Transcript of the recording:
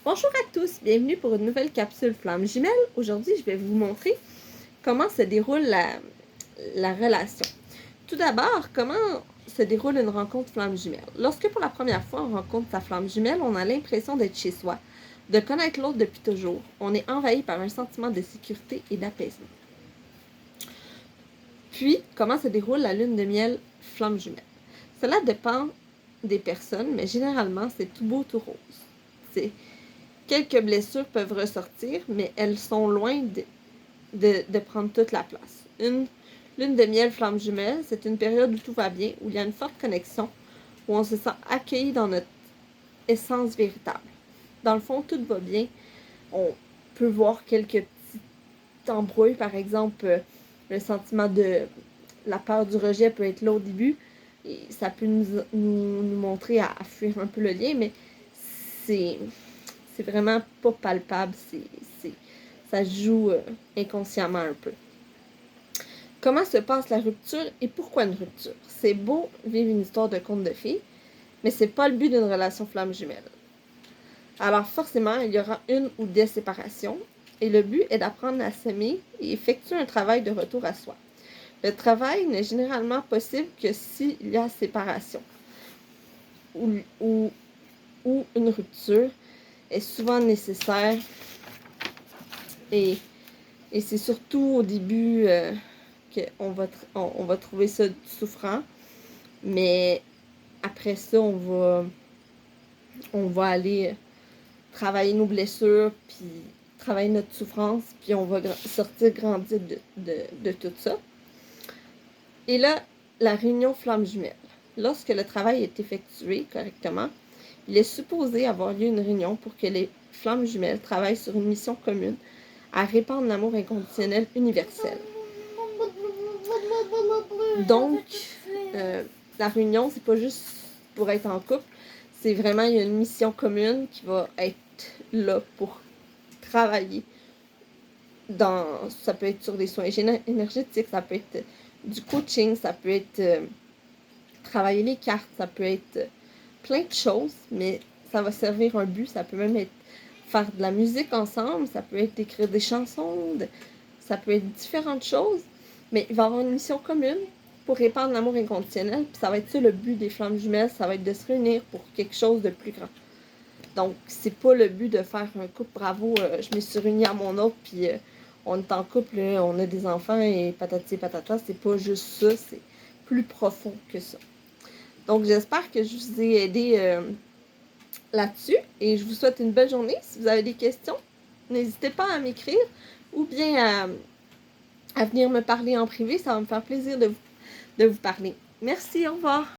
Bonjour à tous, bienvenue pour une nouvelle capsule Flamme Jumelle. Aujourd'hui, je vais vous montrer comment se déroule la relation. Tout d'abord, comment se déroule une rencontre Flamme Jumelle. Lorsque pour la première fois on rencontre sa flamme jumelle, on a l'impression d'être chez soi, de connaître l'autre depuis toujours. On est envahi par un sentiment de sécurité et d'apaisement. Puis, comment se déroule la lune de miel Flamme Jumelle. Cela dépend des personnes, mais généralement, c'est tout beau, tout rose. Quelques blessures peuvent ressortir, mais elles sont loin de prendre toute la place. Une lune de miel flamme jumelle, c'est une période où tout va bien, où il y a une forte connexion, où on se sent accueilli dans notre essence véritable. Dans le fond, tout va bien. On peut voir quelques petites embrouilles, par exemple, le sentiment de la peur du rejet peut être là au début, et ça peut nous montrer à fuir un peu le lien, mais c'est vraiment pas palpable, ça se joue inconsciemment un peu. Comment se passe la rupture et pourquoi une rupture? C'est beau vivre une histoire de conte de fées, mais c'est pas le but d'une relation flamme jumelle. Alors forcément, il y aura une ou des séparations, et le but est d'apprendre à s'aimer et effectuer un travail de retour à soi. Le travail n'est généralement possible que s'il y a séparation ou une rupture est souvent nécessaire. Et c'est surtout au début qu'on va trouver ça souffrant. Mais après ça, on va aller travailler nos blessures, puis travailler notre souffrance, puis on va sortir grandir de tout ça. Et là, la réunion flamme jumelle. Lorsque le travail est effectué correctement, il est supposé avoir lieu une réunion pour que les flammes jumelles travaillent sur une mission commune à répandre l'amour inconditionnel universel. Donc, la réunion, c'est pas juste pour être en couple, c'est vraiment, il y a une mission commune qui va être là pour travailler ça peut être sur des soins énergétiques, ça peut être du coaching, ça peut être travailler les cartes, ça peut être plein de choses, mais ça va servir un but, ça peut même être faire de la musique ensemble, ça peut être écrire des chansons, ça peut être différentes choses, mais il va y avoir une mission commune pour répandre l'amour inconditionnel, puis ça va être ça le but des flammes jumelles, ça va être de se réunir pour quelque chose de plus grand. Donc, c'est pas le but de faire un couple bravo, je me suis réunie à mon autre, puis on est en couple, on a des enfants et patati patata, c'est pas juste ça, c'est plus profond que ça. Donc, j'espère que je vous ai aidé là-dessus et je vous souhaite une belle journée. Si vous avez des questions, n'hésitez pas à m'écrire ou bien à venir me parler en privé. Ça va me faire plaisir de vous parler. Merci, au revoir.